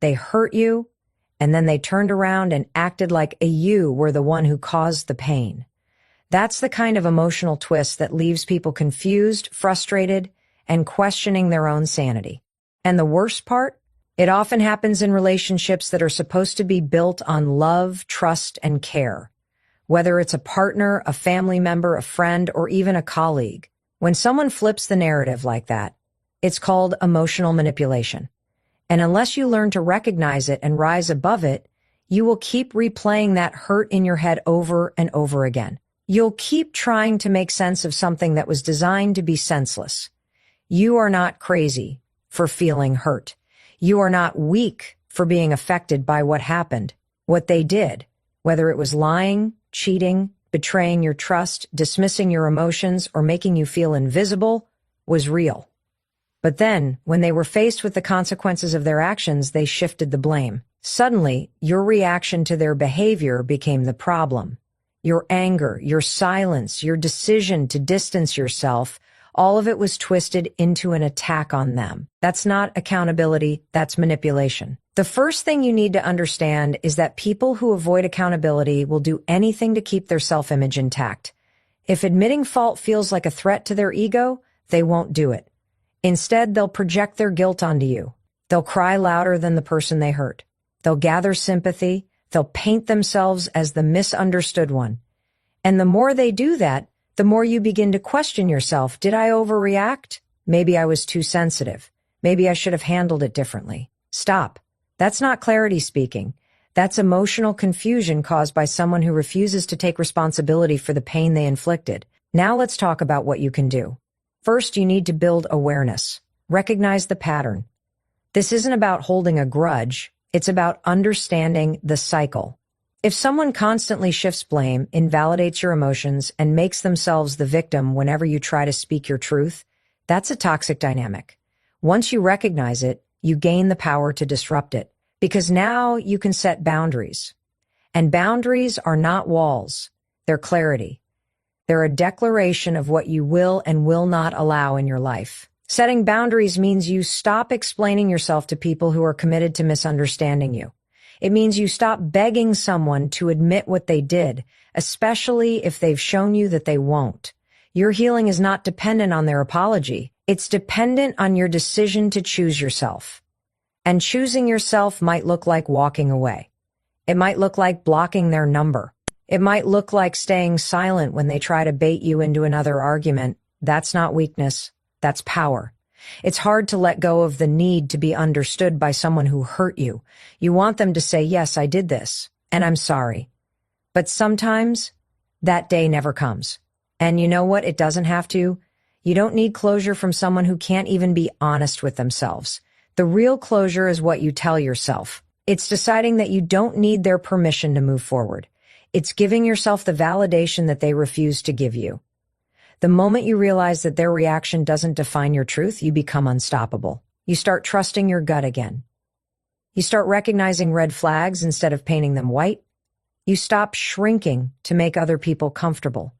They hurt you, and then they turned around and acted like you were the one who caused the pain. That's the kind of emotional twist that leaves people confused, frustrated, and questioning their own sanity. And the worst part? It often happens in relationships that are supposed to be built on love, trust, and care. Whether it's a partner, a family member, a friend, or even a colleague. When someone flips the narrative like that, it's called emotional manipulation. And unless you learn to recognize it and rise above it, you will keep replaying that hurt in your head over and over again. You'll keep trying to make sense of something that was designed to be senseless. You are not crazy for feeling hurt. You are not weak for being affected by what happened, what they did, whether it was lying, cheating, betraying your trust, dismissing your emotions, or making you feel invisible, was real. But then, when they were faced with the consequences of their actions, they shifted the blame. Suddenly, your reaction to their behavior became the problem. Your anger, your silence, your decision to distance yourself, all of it was twisted into an attack on them. That's not accountability, that's manipulation. The first thing you need to understand is that people who avoid accountability will do anything to keep their self-image intact. If admitting fault feels like a threat to their ego, they won't do it. Instead, they'll project their guilt onto you. They'll cry louder than the person they hurt. They'll gather sympathy. They'll paint themselves as the misunderstood one. And the more they do that, the more you begin to question yourself. Did I overreact? Maybe I was too sensitive. Maybe I should have handled it differently. Stop. That's not clarity speaking. That's emotional confusion caused by someone who refuses to take responsibility for the pain they inflicted. Now let's talk about what you can do. First, you need to build awareness. Recognize the pattern. This isn't about holding a grudge. It's about understanding the cycle. If someone constantly shifts blame, invalidates your emotions, and makes themselves the victim whenever you try to speak your truth, that's a toxic dynamic. Once you recognize it, you gain the power to disrupt it, because now you can set boundaries. And boundaries are not walls. They're clarity. They're a declaration of what you will and will not allow in your life. Setting boundaries means you stop explaining yourself to people who are committed to misunderstanding you. It means you stop begging someone to admit what they did, especially if they've shown you that they won't. Your healing is not dependent on their apology. It's dependent on your decision to choose yourself. And choosing yourself might look like walking away. It might look like blocking their number. It might look like staying silent when they try to bait you into another argument. That's not weakness. That's power. It's hard to let go of the need to be understood by someone who hurt you. You want them to say, yes, I did this, and I'm sorry. But sometimes that day never comes. And you know what? It doesn't have to. You don't need closure from someone who can't even be honest with themselves. The real closure is what you tell yourself. It's deciding that you don't need their permission to move forward. It's giving yourself the validation that they refuse to give you. The moment you realize that their reaction doesn't define your truth, you become unstoppable. You start trusting your gut again. You start recognizing red flags instead of painting them white. You stop shrinking to make other people comfortable.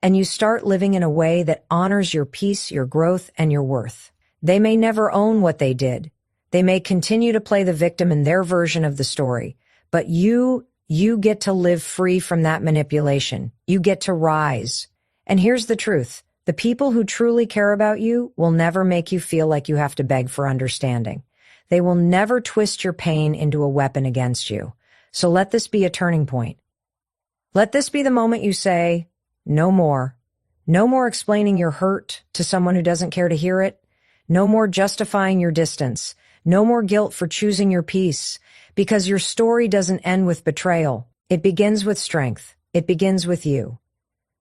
And you start living in a way that honors your peace, your growth, and your worth. They may never own what they did. They may continue to play the victim in their version of the story. But you get to live free from that manipulation. You get to rise. And here's the truth. The people who truly care about you will never make you feel like you have to beg for understanding. They will never twist your pain into a weapon against you. So let this be a turning point. Let this be the moment you say, no more. No more explaining your hurt to someone who doesn't care to hear it. No more justifying your distance. No more guilt for choosing your peace. Because your story doesn't end with betrayal. It begins with strength. It begins with you.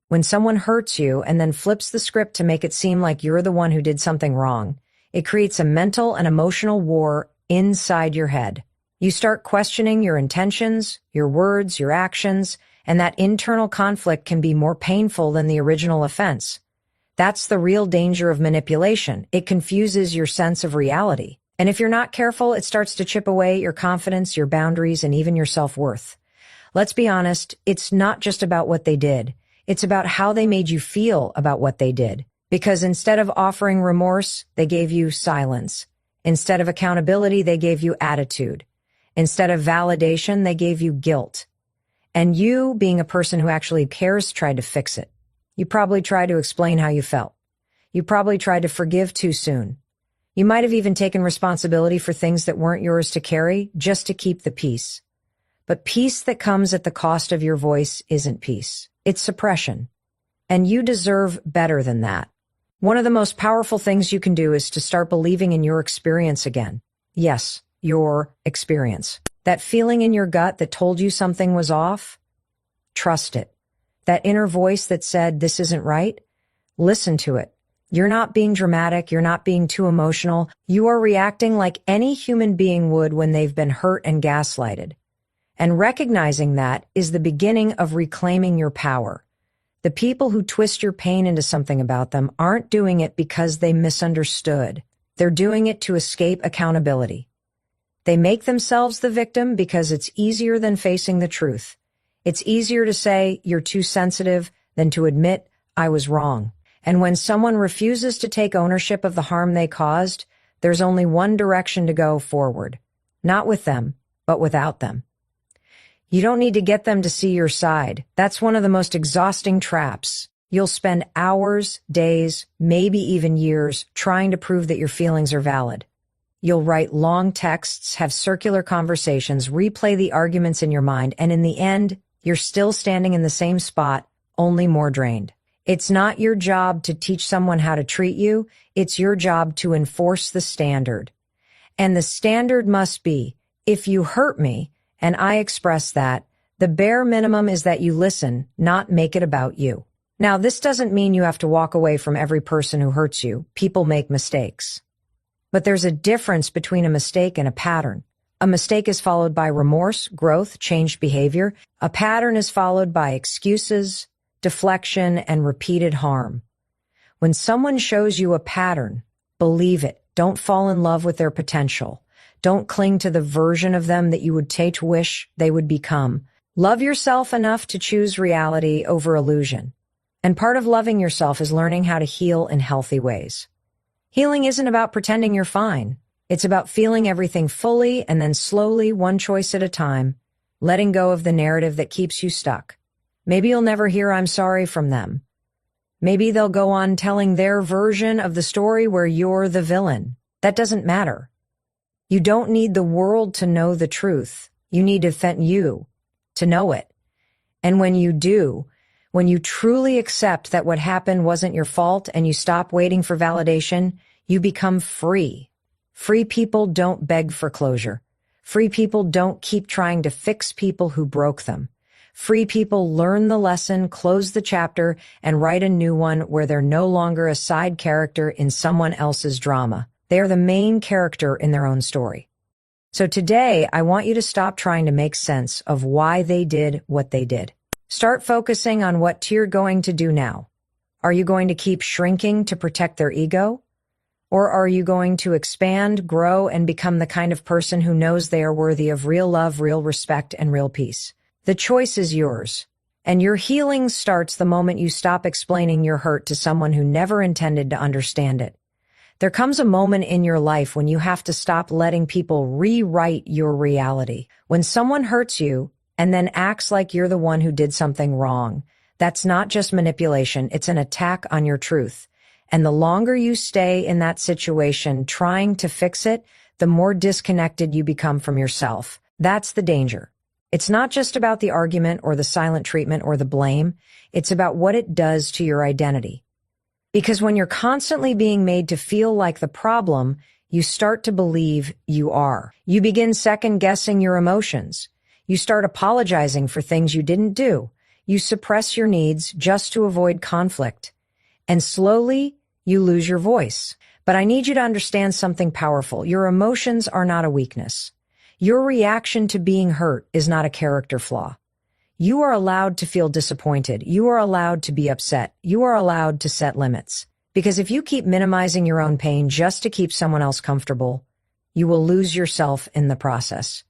When someone hurts you and then flips the script to make it seem like you're the one who did something wrong, it creates a mental and emotional war inside your head. You start questioning your intentions, your words, your actions, and that internal conflict can be more painful than the original offense. That's the real danger of manipulation. It confuses your sense of reality. And if you're not careful, it starts to chip away at your confidence, your boundaries, and even your self-worth. Let's be honest, it's not just about what they did. It's about how they made you feel about what they did. Because instead of offering remorse, they gave you silence. Instead of accountability, they gave you attitude. Instead of validation, they gave you guilt. And you, being a person who actually cares, tried to fix it. You probably tried to explain how you felt. You probably tried to forgive too soon. You might have even taken responsibility for things that weren't yours to carry just to keep the peace. But peace that comes at the cost of your voice isn't peace. It's suppression. And you deserve better than that. One of the most powerful things you can do is to start believing in your experience again. Yes, your experience. That feeling in your gut that told you something was off, trust it. That inner voice that said, this isn't right, listen to it. You're not being dramatic. You're not being too emotional. You are reacting like any human being would when they've been hurt and gaslighted. And recognizing that is the beginning of reclaiming your power. The people who twist your pain into something about them aren't doing it because they misunderstood. They're doing it to escape accountability. They make themselves the victim because it's easier than facing the truth. It's easier to say you're too sensitive than to admit I was wrong. And when someone refuses to take ownership of the harm they caused, there's only one direction to go forward. Not with them, but without them. You don't need to get them to see your side. That's one of the most exhausting traps. You'll spend hours, days, maybe even years trying to prove that your feelings are valid. You'll write long texts, have circular conversations, replay the arguments in your mind, and in the end, you're still standing in the same spot, only more drained. It's not your job to teach someone how to treat you. It's your job to enforce the standard. And the standard must be, if you hurt me, and I express that, the bare minimum is that you listen, not make it about you. Now, this doesn't mean you have to walk away from every person who hurts you. People make mistakes. But there's a difference between a mistake and a pattern. A mistake is followed by remorse, growth, changed behavior. A pattern is followed by excuses, deflection, and repeated harm. When someone shows you a pattern, believe it. Don't fall in love with their potential. Don't cling to the version of them that you would wish they would become. Love yourself enough to choose reality over illusion. And part of loving yourself is learning how to heal in healthy ways. Healing isn't about pretending you're fine. It's about feeling everything fully and then slowly, one choice at a time, letting go of the narrative that keeps you stuck. Maybe you'll never hear I'm sorry from them. Maybe they'll go on telling their version of the story where you're the villain. That doesn't matter. You don't need the world to know the truth. You need you to know it. And when you do, when you truly accept that what happened wasn't your fault and you stop waiting for validation, you become free. Free people don't beg for closure. Free people don't keep trying to fix people who broke them. Free people learn the lesson, close the chapter, and write a new one where they're no longer a side character in someone else's drama. They are the main character in their own story. So today, I want you to stop trying to make sense of why they did what they did. Start focusing on what you're going to do now. Are you going to keep shrinking to protect their ego? Or are you going to expand, grow, and become the kind of person who knows they are worthy of real love, real respect, and real peace? The choice is yours. And your healing starts the moment you stop explaining your hurt to someone who never intended to understand it. There comes a moment in your life when you have to stop letting people rewrite your reality. When someone hurts you and then acts like you're the one who did something wrong, that's not just manipulation, it's an attack on your truth. And the longer you stay in that situation trying to fix it, the more disconnected you become from yourself. That's the danger. It's not just about the argument or the silent treatment or the blame. It's about what it does to your identity. Because when you're constantly being made to feel like the problem, you start to believe you are. You begin second-guessing your emotions. You start apologizing for things you didn't do. You suppress your needs just to avoid conflict. And slowly, you lose your voice. But I need you to understand something powerful. Your emotions are not a weakness. Your reaction to being hurt is not a character flaw. You are allowed to feel disappointed. You are allowed to be upset. You are allowed to set limits. Because if you keep minimizing your own pain just to keep someone else comfortable, you will lose yourself in the process.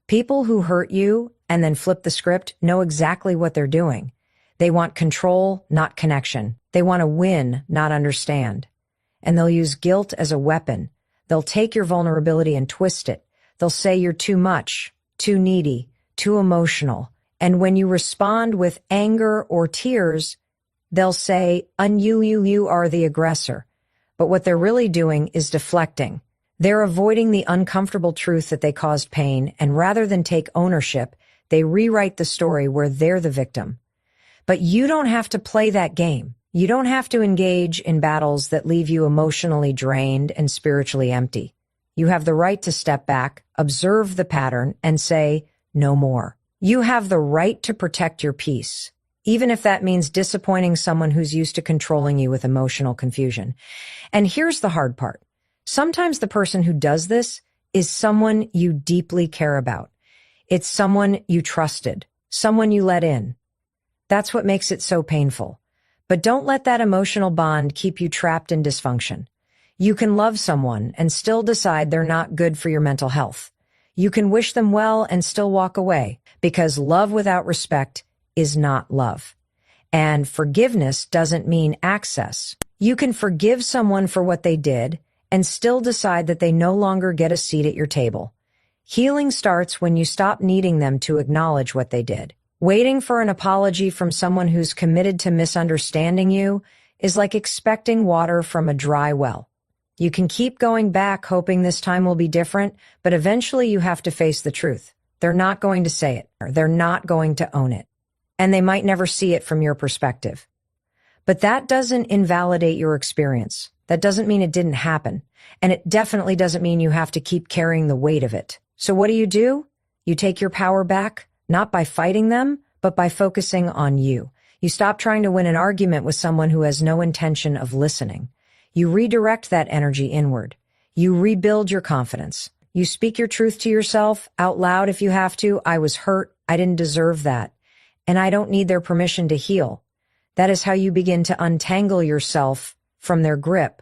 People who hurt you and then flip the script know exactly what they're doing. They want control, not connection. They want to win, not understand. And they'll use guilt as a weapon. They'll take your vulnerability and twist it. They'll say you're too much, too needy, too emotional. And when you respond with anger or tears, they'll say, you are the aggressor. But what they're really doing is deflecting. They're avoiding the uncomfortable truth that they caused pain, and rather than take ownership, they rewrite the story where they're the victim. But you don't have to play that game. You don't have to engage in battles that leave you emotionally drained and spiritually empty. You have the right to step back, observe the pattern, and say, no more. You have the right to protect your peace, even if that means disappointing someone who's used to controlling you with emotional confusion. And here's the hard part. Sometimes the person who does this is someone you deeply care about. It's someone you trusted, someone you let in. That's what makes it so painful. But don't let that emotional bond keep you trapped in dysfunction. You can love someone and still decide they're not good for your mental health. You can wish them well and still walk away, because love without respect is not love. And forgiveness doesn't mean access. You can forgive someone for what they did and still decide that they no longer get a seat at your table. Healing starts when you stop needing them to acknowledge what they did. Waiting for an apology from someone who's committed to misunderstanding you is like expecting water from a dry well. You can keep going back hoping this time will be different, but eventually you have to face the truth. They're not going to say it. They're not going to own it. And they might never see it from your perspective. But that doesn't invalidate your experience. That doesn't mean it didn't happen. And it definitely doesn't mean you have to keep carrying the weight of it. So what do? You take your power back, not by fighting them, but by focusing on you. You stop trying to win an argument with someone who has no intention of listening. You redirect that energy inward. You rebuild your confidence. You speak your truth to yourself out loud if you have to. I was hurt. I didn't deserve that. And I don't need their permission to heal. That is how you begin to untangle yourself from their grip.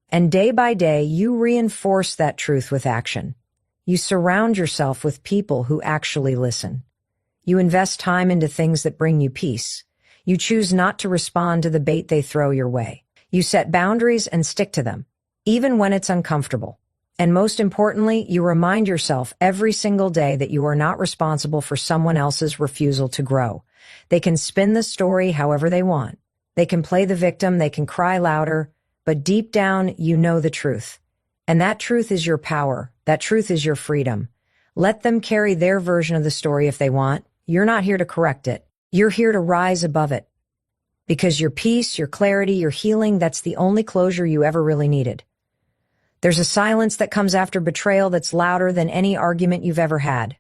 And day by day, you reinforce that truth with action. You surround yourself with people who actually listen. You invest time into things that bring you peace. You choose not to respond to the bait they throw your way. You set boundaries and stick to them, even when it's uncomfortable. And most importantly, you remind yourself every single day that you are not responsible for someone else's refusal to grow. They can spin the story however they want. They can play the victim, they can cry louder, but deep down, you know the truth. And that truth is your power. That truth is your freedom. Let them carry their version of the story if they want. You're not here to correct it. You're here to rise above it. Because your peace, your clarity, your healing, that's the only closure you ever really needed. There's a silence that comes after betrayal that's louder than any argument you've ever had.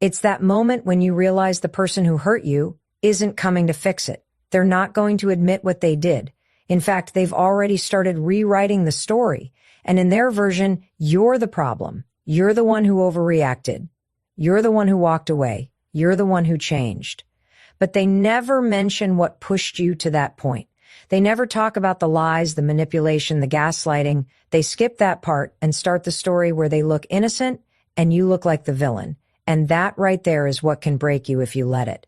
It's that moment when you realize the person who hurt you isn't coming to fix it. They're not going to admit what they did. In fact, they've already started rewriting the story. And in their version, you're the problem. You're the one who overreacted. You're the one who walked away. You're the one who changed. But they never mention what pushed you to that point. They never talk about the lies, the manipulation, the gaslighting. They skip that part and start the story where they look innocent and you look like the villain. And that right there is what can break you if you let it.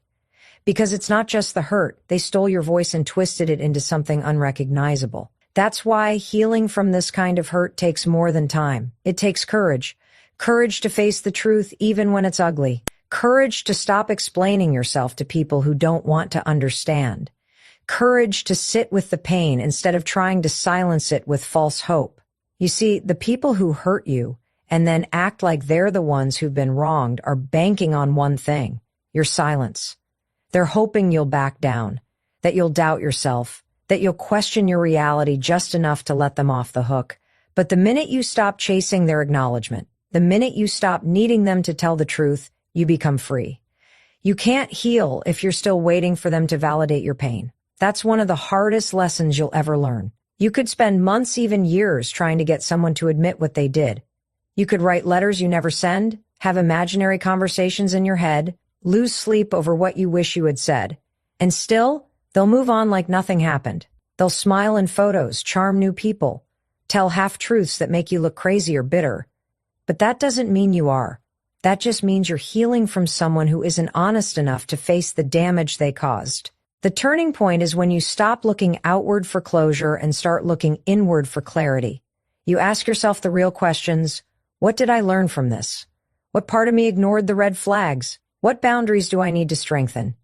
Because it's not just the hurt. They stole your voice and twisted it into something unrecognizable. That's why healing from this kind of hurt takes more than time. It takes courage. Courage to face the truth even when it's ugly. Courage to stop explaining yourself to people who don't want to understand. Courage to sit with the pain instead of trying to silence it with false hope. You see, the people who hurt you and then act like they're the ones who've been wronged are banking on one thing, your silence. They're hoping you'll back down, that you'll doubt yourself, that you'll question your reality just enough to let them off the hook. But the minute you stop chasing their acknowledgement, the minute you stop needing them to tell the truth, you become free. You can't heal if you're still waiting for them to validate your pain. That's one of the hardest lessons you'll ever learn. You could spend months, even years, trying to get someone to admit what they did. You could write letters you never send, have imaginary conversations in your head, lose sleep over what you wish you had said. And still, they'll move on like nothing happened. They'll smile in photos, charm new people, tell half-truths that make you look crazy or bitter. But that doesn't mean you are. That just means you're healing from someone who isn't honest enough to face the damage they caused. The turning point is when you stop looking outward for closure and start looking inward for clarity. You ask yourself the real questions. What did I learn from this? What part of me ignored the red flags? What boundaries do I need to strengthen?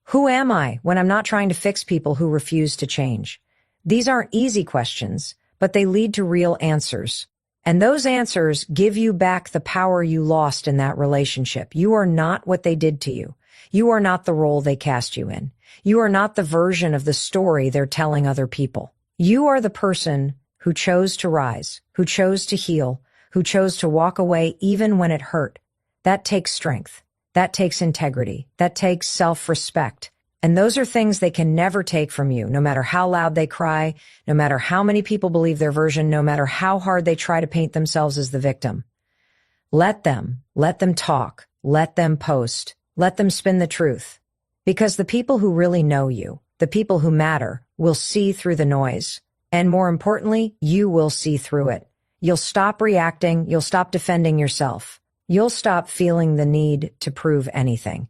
Who am I when I'm not trying to fix people who refuse to change? These aren't easy questions, but they lead to real answers. And those answers give you back the power you lost in that relationship. You are not what they did to you. You are not the role they cast you in. You are not the version of the story they're telling other people. You are the person who chose to rise, who chose to heal, who chose to walk away even when it hurt. That takes strength. That takes integrity. That takes self-respect. And those are things they can never take from you, no matter how loud they cry, no matter how many people believe their version, no matter how hard they try to paint themselves as the victim. Let them talk, let them post, let them spin the truth. Because the people who really know you, the people who matter, will see through the noise. And more importantly, you will see through it. You'll stop reacting, you'll stop defending yourself. You'll stop feeling the need to prove anything.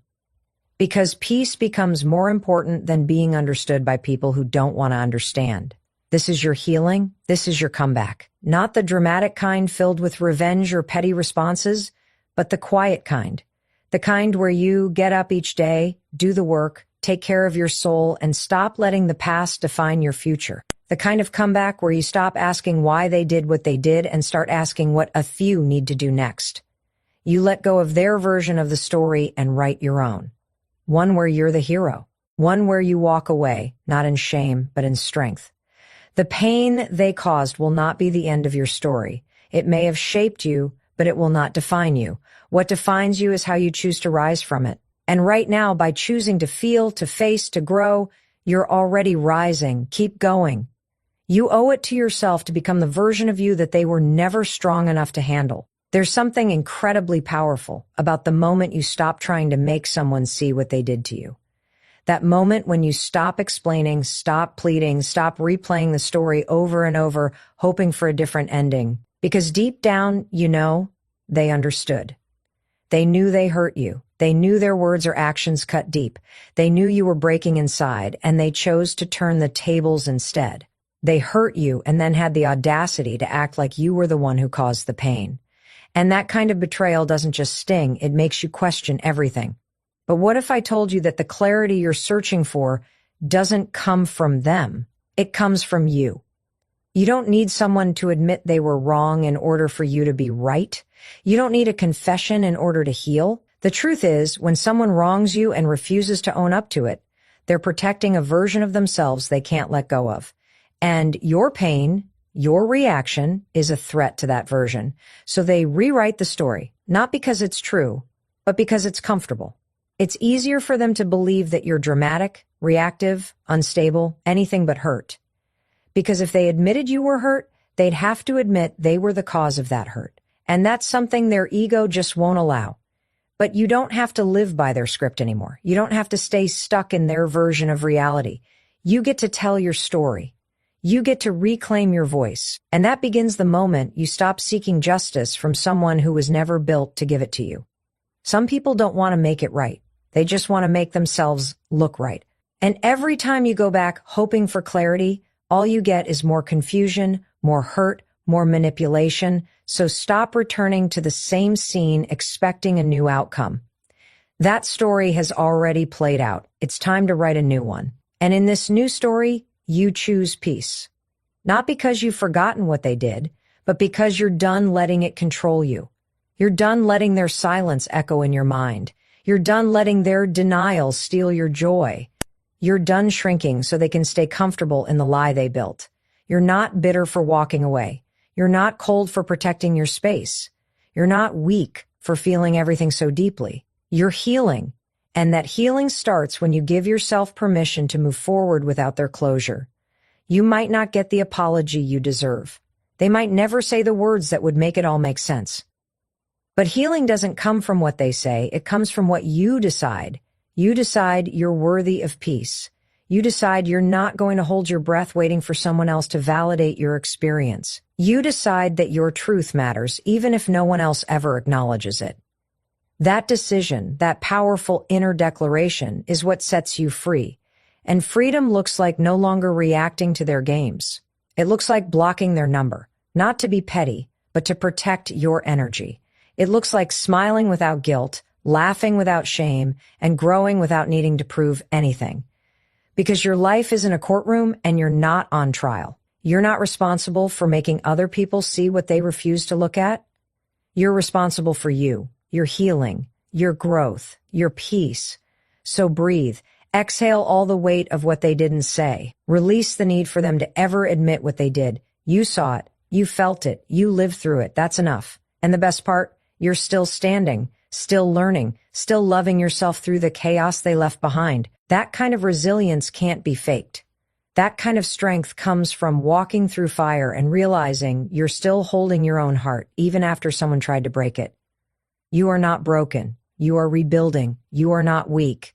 Because peace becomes more important than being understood by people who don't want to understand. This is your healing. This is your comeback. Not the dramatic kind filled with revenge or petty responses, but the quiet kind. The kind where you get up each day, do the work, take care of your soul, and stop letting the past define your future. The kind of comeback where you stop asking why they did what they did and start asking what a few need to do next. You let go of their version of the story and write your own. One where you're the hero. One where you walk away, not in shame, but in strength. The pain they caused will not be the end of your story. It may have shaped you, but it will not define you. What defines you is how you choose to rise from it. And right now, by choosing to feel, to face, to grow, you're already rising. Keep going. You owe it to yourself to become the version of you that they were never strong enough to handle. There's something incredibly powerful about the moment you stop trying to make someone see what they did to you. That moment when you stop explaining, stop pleading, stop replaying the story over and over, hoping for a different ending. Because deep down, you know, they understood. They knew they hurt you. They knew their words or actions cut deep. They knew you were breaking inside, and they chose to turn the tables instead. They hurt you and then had the audacity to act like you were the one who caused the pain. And that kind of betrayal doesn't just sting, it makes you question everything. But what if I told you that the clarity you're searching for doesn't come from them? It comes from you. You don't need someone to admit they were wrong in order for you to be right. You don't need a confession in order to heal. The truth is, when someone wrongs you and refuses to own up to it, they're protecting a version of themselves they can't let go of. And your pain, your reaction, is a threat to that version. So they rewrite the story, not because it's true, but because it's comfortable. It's easier for them to believe that you're dramatic, reactive, unstable, anything but hurt. Because if they admitted you were hurt, they'd have to admit they were the cause of that hurt. And that's something their ego just won't allow. But you don't have to live by their script anymore. You don't have to stay stuck in their version of reality. You get to tell your story. You get to reclaim your voice. And that begins the moment you stop seeking justice from someone who was never built to give it to you. Some people don't want to make it right. They just want to make themselves look right. And every time you go back hoping for clarity, all you get is more confusion, more hurt, more manipulation. So stop returning to the same scene expecting a new outcome. That story has already played out. It's time to write a new one. And in this new story, you choose peace. Not because you've forgotten what they did, but because you're done letting it control you. You're done letting their silence echo in your mind. You're done letting their denial steal your joy. You're done shrinking so they can stay comfortable in the lie they built. You're not bitter for walking away. You're not cold for protecting your space. You're not weak for feeling everything so deeply. You're healing. And that healing starts when you give yourself permission to move forward without their closure. You might not get the apology you deserve. They might never say the words that would make it all make sense. But healing doesn't come from what they say. It comes from what you decide. You decide you're worthy of peace. You decide you're not going to hold your breath waiting for someone else to validate your experience. You decide that your truth matters, even if no one else ever acknowledges it. That decision, that powerful inner declaration, is what sets you free. And freedom looks like no longer reacting to their games. It looks like blocking their number, not to be petty, but to protect your energy. It looks like smiling without guilt, laughing without shame, and growing without needing to prove anything. Because your life isn't a courtroom and you're not on trial. You're not responsible for making other people see what they refuse to look at. You're responsible for you, your healing, your growth, your peace. So breathe. Exhale all the weight of what they didn't say. Release the need for them to ever admit what they did. You saw it. You felt it. You lived through it. That's enough. And the best part, you're still standing, still learning, still loving yourself through the chaos they left behind. That kind of resilience can't be faked. That kind of strength comes from walking through fire and realizing you're still holding your own heart, even after someone tried to break it. You are not broken. You are rebuilding. You are not weak.